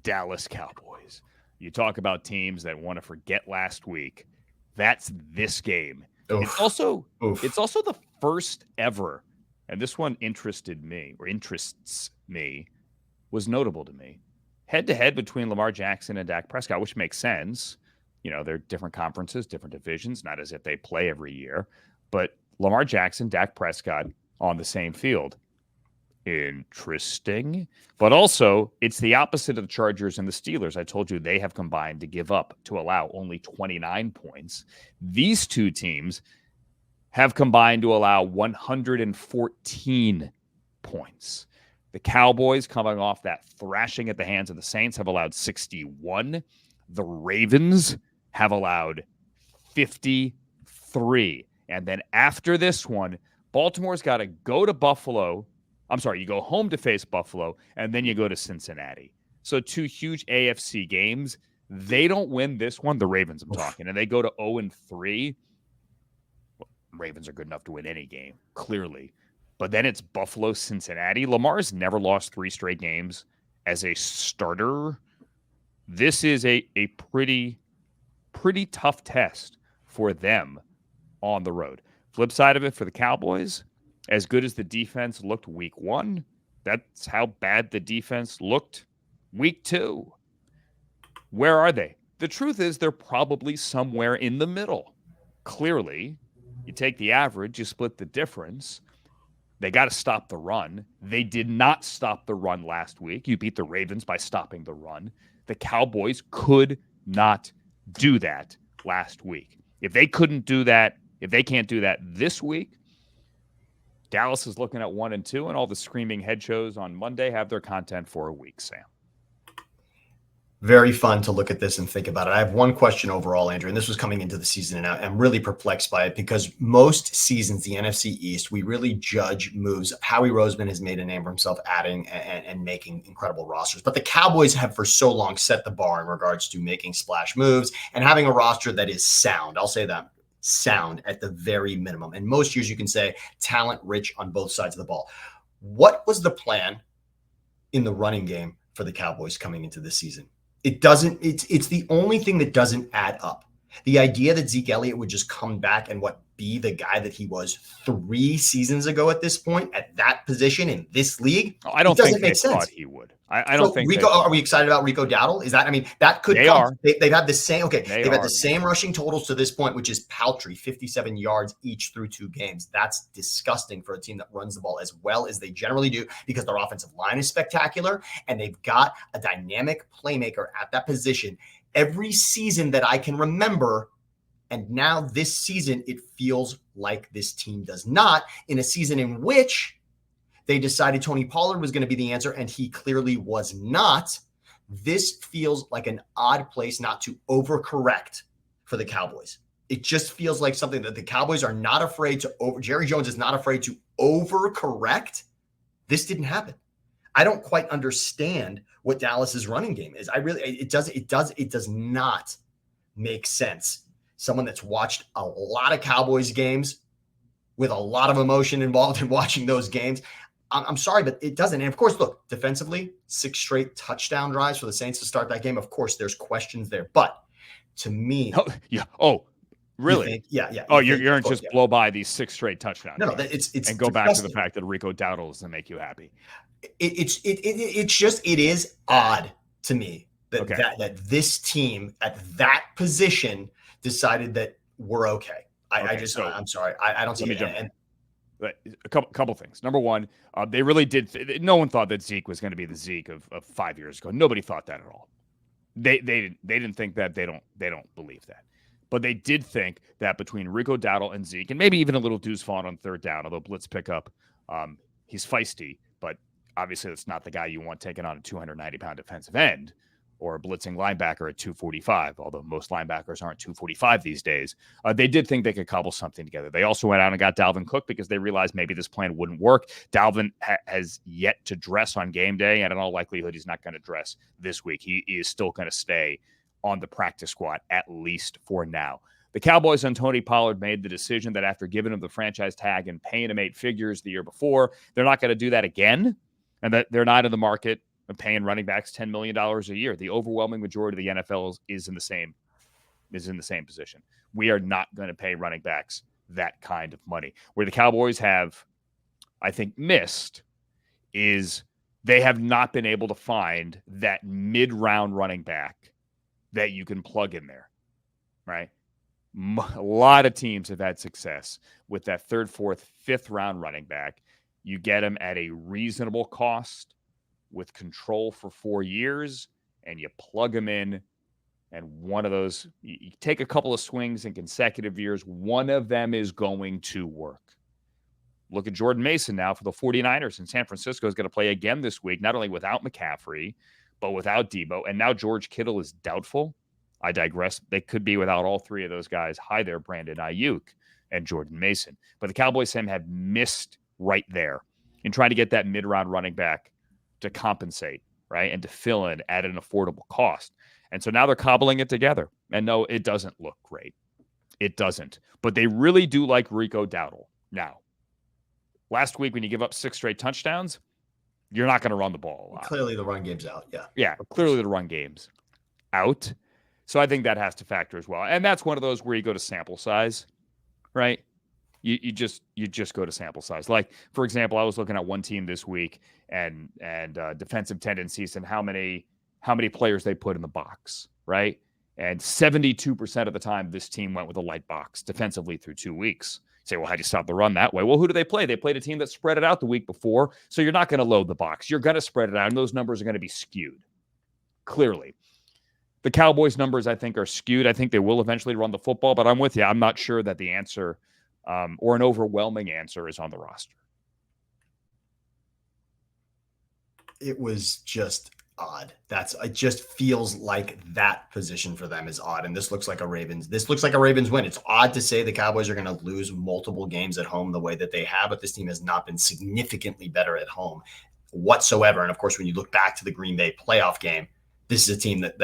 Dallas Cowboys. You talk about teams that want to forget last week. That's this game. Oof. It's also the first ever, and this one interests me, was notable to me. Head-to-head between Lamar Jackson and Dak Prescott, which makes sense. They're different conferences, different divisions, not as if they play every year. But Lamar Jackson, Dak Prescott on the same field. Interesting. But also, it's the opposite of the Chargers and the Steelers. I told you they have combined to give up to allow only 29 points. These two teams have combined to allow 114 points. The Cowboys, coming off that thrashing at the hands of the Saints, have allowed 61. The Ravens have allowed 53. And then after this one, Baltimore's got to go to Buffalo. I'm sorry, you go home to face Buffalo, and then you go to Cincinnati. So 2 huge AFC games. They don't win this one, the Ravens I'm talking, and they go to 0-3. Ravens are good enough to win any game, clearly. But then it's Buffalo, Cincinnati. Lamar's never lost 3 straight games as a starter. This is a pretty tough test for them on the road. Flip side of it for the Cowboys, as good as the defense looked week 1, that's how bad the defense looked week 2. Where are they? The truth is they're probably somewhere in the middle. Clearly, you take the average, you split the difference. They got to stop the run. They did not stop the run last week. You beat the Ravens by stopping the run. The Cowboys could not do that last week. If they couldn't do that, if they can't do that this week, Dallas is looking at 1-2, and all the screaming head shows on Monday have their content for a week, Sam. Very fun to look at this and think about it. I have one question overall, Andrew, and this was coming into the season, and I'm really perplexed by it because most seasons, the NFC East, we really judge moves. Howie Roseman has made a name for himself adding and making incredible rosters. But the Cowboys have for so long set the bar in regards to making splash moves and having a roster that is sound. I'll say that. Sound at the very minimum. And most years you can say talent rich on both sides of the ball. What was the plan in the running game for the Cowboys coming into this season? It's the only thing that doesn't add up. The idea that Zeke Elliott would just come back and be the guy that he was 3 seasons ago at this point at that position in this league. I don't think they thought he would. I don't think Rico. Are we excited about Rico Dowdle? Is that? I mean, that could. They are. They've had the same. Okay, they've had the same rushing totals to this point, which is paltry, 57 yards each through 2 games. That's disgusting for a team that runs the ball as well as they generally do because their offensive line is spectacular and they've got a dynamic playmaker at that position. Every season that I can remember, and now this season, it feels like this team does not. In a season in which they decided Tony Pollard was going to be the answer, and he clearly was not. This feels like an odd place not to overcorrect for the Cowboys. It just feels like something that the Cowboys are not afraid to Jerry Jones is not afraid to overcorrect. This didn't happen. I don't quite understand what Dallas's running game is. It does not make sense. Someone that's watched a lot of Cowboys games with a lot of emotion involved in watching those games. I'm sorry, but it doesn't. And of course, look, defensively, 6 straight touchdown drives for the Saints to start that game. Of course, there's questions there. But to me. Oh, yeah. Oh, really? Yeah. Oh, you're going to just blow by these 6 straight touchdowns. No, it's and go back to the fact that Rico Dowdle is to make you happy. It is odd to me that this team at that position decided that we're okay. I'm sorry. I don't see it. But a couple things. Number one, they really did. No one thought that Zeke was going to be the Zeke of 5 years ago. Nobody thought that at all. They didn't think that. They don't believe that. But they did think that between Rico Dowdle and Zeke, and maybe even a little Deuce Vaughn on 3rd down, although blitz pickup, he's feisty, but obviously that's not the guy you want taking on a 290-pound defensive end or a blitzing linebacker at 245, although most linebackers aren't 245 these days. They did think they could cobble something together. They also went out and got Dalvin Cook because they realized maybe this plan wouldn't work. Dalvin has yet to dress on game day, and in all likelihood, he's not going to dress this week. He is still going to stay on the practice squad, at least for now. The Cowboys and Tony Pollard made the decision that after giving him the franchise tag and paying him 8 figures the year before, they're not going to do that again, and that they're not in the market of paying running backs $10 million a year. The overwhelming majority of the NFL is in the same position. We are not going to pay running backs that kind of money. Where the Cowboys have, I think, missed is they have not been able to find that mid-round running back that you can plug in there, right? A lot of teams have had success with that 3rd, 4th, 5th round running back. You get them at a reasonable cost with control for 4 years, and you plug them in, and one of those, you take a couple of swings in consecutive years, one of them is going to work. Look at Jordan Mason now for the 49ers, and San Francisco is going to play again this week, not only without McCaffrey, but without Debo, and now George Kittle is doubtful. I digress. They could be without all 3 of those guys. Hi there, Brandon Ayuk and Jordan Mason. But the Cowboys, Sam, have missed right there in trying to get that mid-round running back to compensate, right, and to fill in at an affordable cost. And so now they're cobbling it together. And no, it doesn't look great. It doesn't. But they really do like Rico Dowdle. Now, last week when you give up 6 straight touchdowns, you're not going to run the ball a lot. Clearly the run game's out. Yeah. Yeah, clearly the run game's out. So I think that has to factor as well. And that's one of those where you go to sample size, right? You just go to sample size. Like, for example, I was looking at one team this week and defensive tendencies and how many players they put in the box, right? And 72% of the time, this team went with a light box defensively through 2 weeks. You say, well, how do you stop the run that way? Well, who do they play? They played a team that spread it out the week before, so you're not going to load the box. You're going to spread it out, and those numbers are going to be skewed, clearly. The Cowboys' numbers, I think, are skewed. I think they will eventually run the football, but I'm with you. I'm not sure that the answer or an overwhelming answer is on the roster. It was just odd. It just feels like that position for them is odd. And this looks like a Ravens win. It's odd to say the Cowboys are going to lose multiple games at home the way that they have, but this team has not been significantly better at home whatsoever. And of course, when you look back to the Green Bay playoff game, this is a team that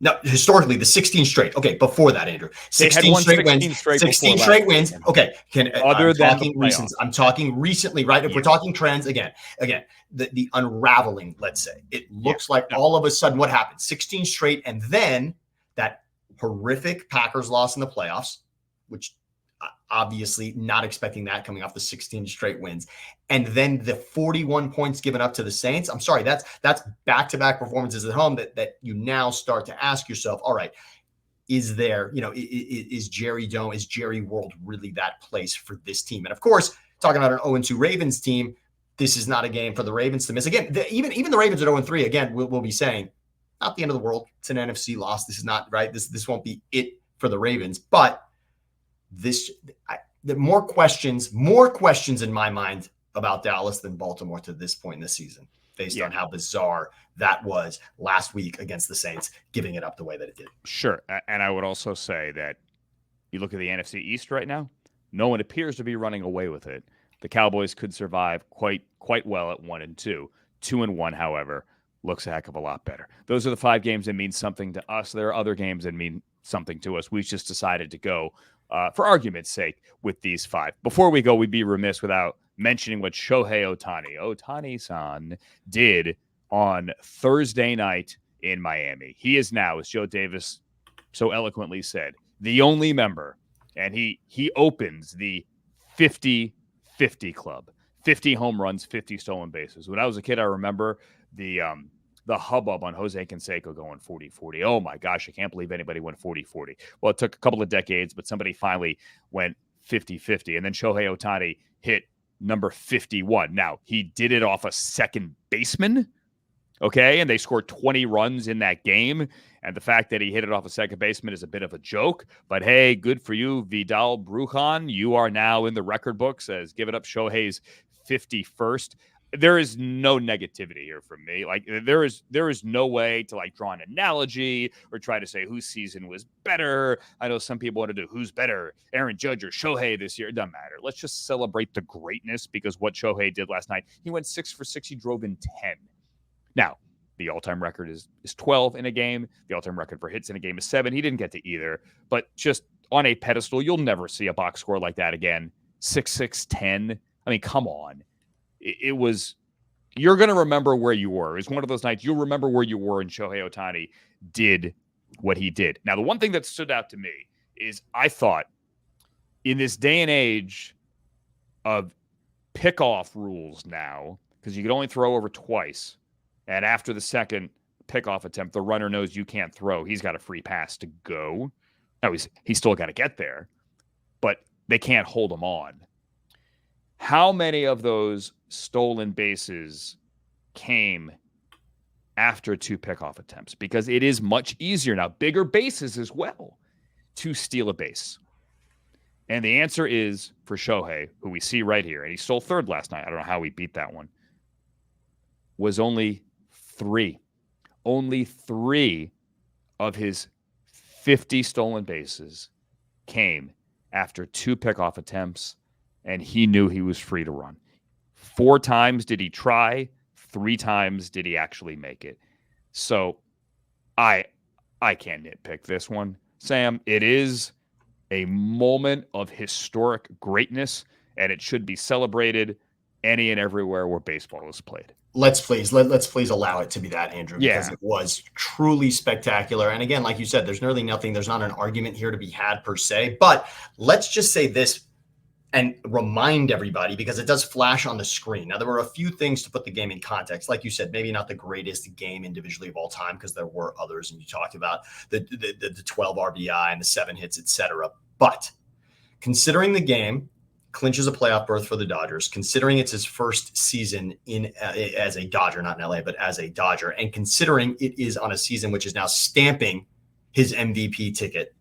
no, historically, the 16 straight. Okay, before that, Andrew. 16 straight wins. 16 straight wins. Okay. I'm talking recently, right? If we're talking trends, again, the unraveling, let's say. It looks like all of a sudden what happened? 16 straight, and then that horrific Packers loss in the playoffs, which obviously not expecting that coming off the 16 straight wins. And then the 41 points given up to the Saints. I'm sorry, that's back-to-back performances at home that you now start to ask yourself, all right, is there, is Jerry Dome, is Jerry World really that place for this team? And of course, talking about an 0-2 Ravens team, this is not a game for the Ravens to miss. Again, even the Ravens at 0-3, again, we'll be saying, not the end of the world. It's an NFC loss. This is not, right? This won't be it for the Ravens. But more questions in my mind about Dallas than Baltimore to this point in the season, based on how bizarre that was last week against the Saints, giving it up the way that it did. Sure. And I would also say that you look at the NFC East right now, no one appears to be running away with it. The Cowboys could survive quite well at 1-2. 2-1, however, looks a heck of a lot better. Those are the 5 games that mean something to us. There are other games that mean something to us. We just decided to go, for argument's sake, with these 5. Before we go, we'd be remiss without mentioning what Shohei Ohtani-san, did on Thursday night in Miami. He is now, as Joe Davis so eloquently said, the only member, and he opens the 50-50 club. 50 home runs, 50 stolen bases. When I was a kid, I remember the hubbub on Jose Canseco going 40-40. Oh my gosh, I can't believe anybody went 40-40. Well, it took a couple of decades, but somebody finally went 50-50. And then Shohei Ohtani hit number 51. Now, he did it off a second baseman, okay? And they scored 20 runs in that game. And the fact that he hit it off a second baseman is a bit of a joke. But hey, good for you, Vidal Brujan. You are now in the record books as giving up Shohei's 51st. There is no negativity here from me. Like there is no way to like draw an analogy or try to say whose season was better. I know some people want to do who's better, Aaron Judge or Shohei this year. It doesn't matter. Let's just celebrate the greatness because what Shohei did last night, he went 6 for 6. He drove in 10. Now, the all-time record is 12 in a game. The all-time record for hits in a game is 7. He didn't get to either, but just on a pedestal, you'll never see a box score like that again. 6-6, 10. I mean, come on. It was, you're going to remember where you were. It's one of those nights you'll remember where you were, and Shohei Ohtani did what he did. Now, the one thing that stood out to me is I thought in this day and age of pickoff rules now, because you can only throw over twice, and after the second pickoff attempt, the runner knows you can't throw. He's got a free pass to go. Now, he's still got to get there, but they can't hold him on. How many of those stolen bases came after 2 pickoff attempts? Because it is much easier now, bigger bases as well, to steal a base. And the answer is for Shohei, who we see right here, and he stole 3rd last night. I don't know how he beat that one. Was only 3. Only 3 of his 50 stolen bases came after 2 pickoff attempts, and he knew he was free to run. 4 times did he try. 3 times did he actually make it. So I can't nitpick this one, Sam. It is a moment of historic greatness, and it should be celebrated any and everywhere where baseball is played. Let's please allow it to be that, Andrew, because it was truly spectacular. And again, like you said, there's nearly nothing. There's not an argument here to be had per se. But let's just say this and remind everybody, because it does flash on the screen. Now, there were a few things to put the game in context. Like you said, maybe not the greatest game individually of all time, because there were others, and you talked about the 12 RBI and the 7 hits, etc. But considering the game clinches a playoff berth for the Dodgers, considering it's his first season in as a Dodger, not in LA, but as a Dodger, and considering it is on a season which is now stamping his MVP ticket,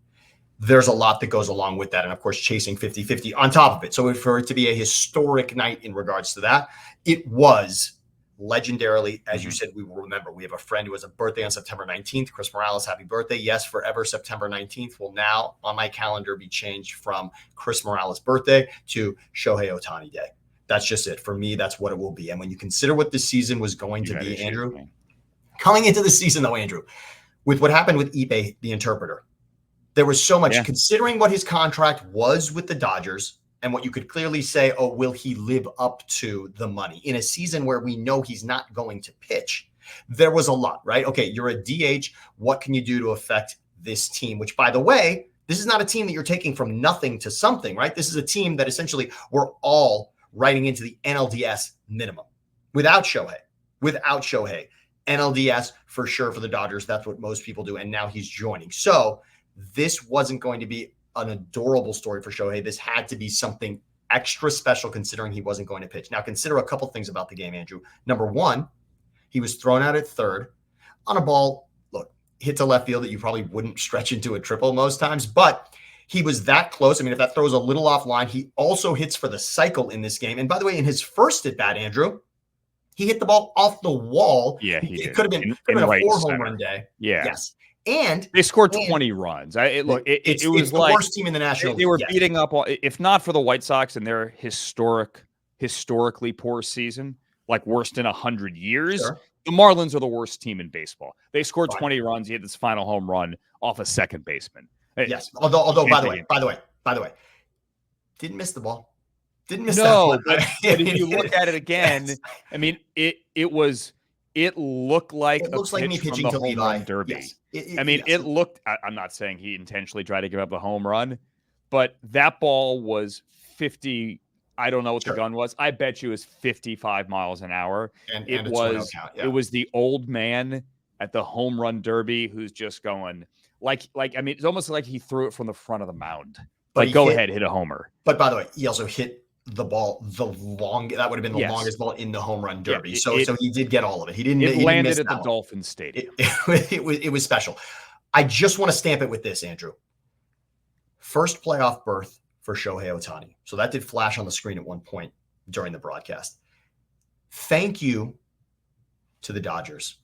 there's a lot that goes along with that. And of course, chasing 50-50 on top of it. So for it to be a historic night in regards to that, it was legendarily, as you said, we will remember. We have a friend who has a birthday on September 19th. Chris Morales, happy birthday. Yes, forever September 19th will now on my calendar be changed from Chris Morales' birthday to Shohei Ohtani Day. That's just it. For me, that's what it will be. And when you consider what this season was going to be, Andrew, coming into the season though, Andrew, with what happened with Ipe, the interpreter, there was so much, considering what his contract was with the Dodgers, and what you could clearly say, oh, will he live up to the money in a season where we know he's not going to pitch? There was a lot, right? Okay, you're a DH. What can you do to affect this team? Which, by the way, this is not a team that you're taking from nothing to something, right? This is a team that essentially we're all writing into the NLDS minimum without Shohei. NLDS for sure for the Dodgers. That's what most people do. And now he's joining. So this wasn't going to be an adorable story for Shohei. This had to be something extra special considering he wasn't going to pitch. Now, consider a couple things about the game, Andrew. Number one, he was thrown out at third on a ball, look, hit to left field that you probably wouldn't stretch into a triple most times, but he was that close. I mean, if that throws a little offline, he also hits for the cycle in this game. And by the way, in his first at bat, Andrew, he hit the ball off the wall. Yeah, it could have been a right 4 home run day. Yeah. Yes. And they scored 20 runs. It was it's like the worst team in the National League. They were beating up, if not for the White Sox and their historically poor season, like worst in 100 years. Sure. The Marlins are the worst team in baseball. They scored 20 runs. He had this final home run off a second baseman. Yes. Although, by the way, didn't miss the ball. Didn't miss that one. But if you look at it again, I mean, it looked like it looks like me pitching to Levi Derby. Yes. It looked. I'm not saying he intentionally tried to give up the home run, but that ball was 50. I don't know what the gun was. I bet you it was 55 miles an hour. And it was the old man at the home run derby who's just going it's almost like he threw it from the front of the mound. But go ahead, hit a homer. But by the way, he also hit the ball that would have been the longest ball in the home run derby. So he did get all of it. He landed at the Dolphins Stadium. It was special. I just want to stamp it with this, Andrew. First playoff berth for Shohei Ohtani. So that did flash on the screen at one point during the broadcast. Thank you to the Dodgers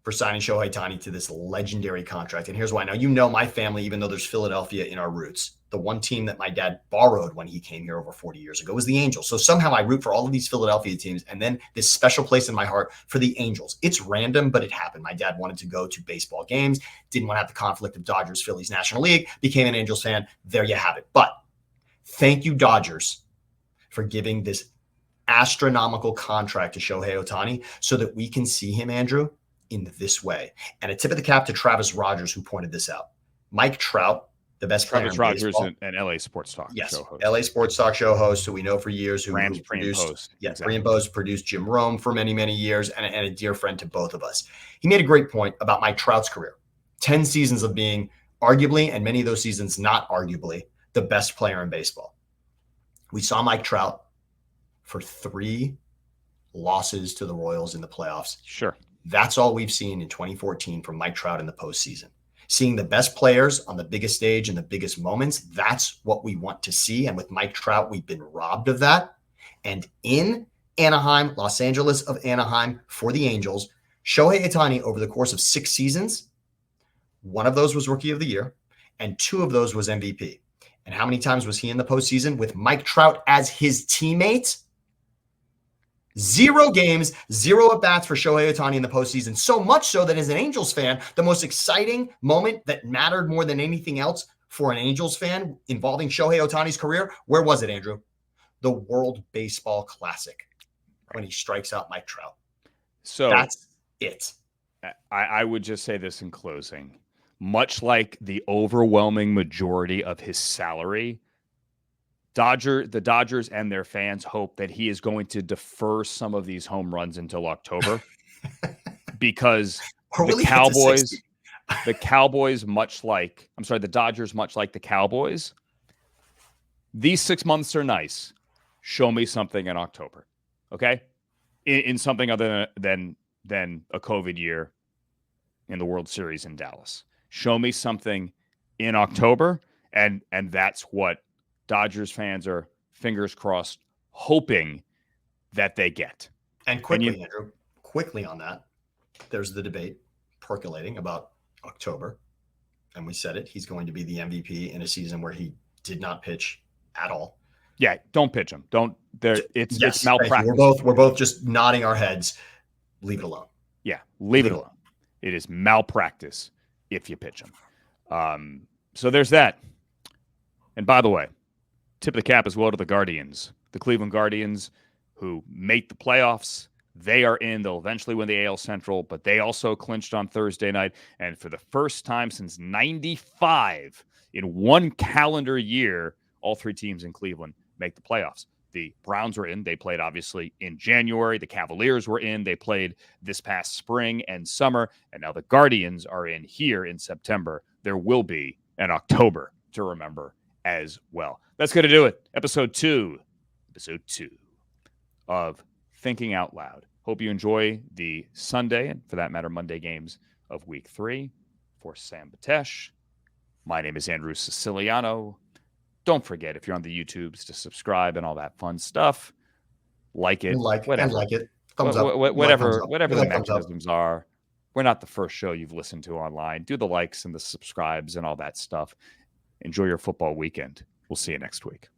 for signing Shohei Ohtani to this legendary contract. And here's why. Now, you know my family, even though there's Philadelphia in our roots, the one team that my dad borrowed when he came here over 40 years ago was the Angels. So somehow I root for all of these Philadelphia teams, and then this special place in my heart for the Angels. It's random, but it happened. My dad wanted to go to baseball games, didn't want to have the conflict of Dodgers, Phillies, National League, became an Angels fan. There you have it. But thank you, Dodgers, for giving this astronomical contract to Shohei Ohtani so that we can see him, Andrew, in this way. And a tip of the cap to Travis Rodgers, who pointed this out. Mike Trout, the best player in baseball. Travis Rodgers, an LA Sports Talk show host. LA Sports Talk show host who we know for years, who produced pre and post, produced Jim Rome for many, many years, and a dear friend to both of us. He made a great point about Mike Trout's career. 10 seasons of being arguably, and many of those seasons not arguably, the best player in baseball. We saw Mike Trout for 3 losses to the Royals in the playoffs. Sure. That's all we've seen in 2014 from Mike Trout in the postseason. Seeing the best players on the biggest stage in the biggest moments, that's what we want to see. And with Mike Trout, we've been robbed of that. And in Anaheim, Los Angeles of Anaheim for the Angels, Shohei Ohtani over the course of 6 seasons, 1 of those was Rookie of the Year, and 2 of those was MVP. And how many times was he in the postseason with Mike Trout as his teammate? 0 games, 0 at-bats for Shohei Ohtani in the postseason. So much so that as an Angels fan, the most exciting moment that mattered more than anything else for an Angels fan involving Shohei Ohtani's career, where was it, Andrew? The World Baseball Classic when he strikes out Mike Trout. So that's it. I would just say this in closing. Much like the overwhelming majority of his salary, the Dodgers and their fans hope that he is going to defer some of these home runs until October because the Dodgers, much like the Cowboys, these 6 months are nice. Show me something in October, okay? In something other than a COVID year in the World Series in Dallas. Show me something in October, and that's what Dodgers fans are, fingers crossed, hoping that they get. And quickly, Andrew, quickly on that, there's the debate percolating about October. And we said it, he's going to be the MVP in a season where he did not pitch at all. Yeah, don't pitch him. It's malpractice. We're both just nodding our heads. Leave it alone. Yeah, leave it alone. It is malpractice if you pitch him. So there's that. And by the way, tip of the cap as well to the Guardians. The Cleveland Guardians, who make the playoffs. They are in. They'll eventually win the AL Central, but they also clinched on Thursday night. And for the first time since 95, in one calendar year, all three teams in Cleveland make the playoffs. The Browns were in. They played, obviously, in January. The Cavaliers were in. They played this past spring and summer. And now the Guardians are in here in September. There will be an October to remember as well. That's going to do it. Episode 2 of Thinking Out Loud. Hope you enjoy the Sunday and, for that matter, Monday games of Week 3. For Sam Batesh, my name is Andrew Siciliano. Don't forget, if you're on the YouTubes, to subscribe and all that fun stuff. Like it. Whatever. Thumbs up. Whatever the mechanisms are. We're not the first show you've listened to online. Do the likes and the subscribes and all that stuff. Enjoy your football weekend. We'll see you next week.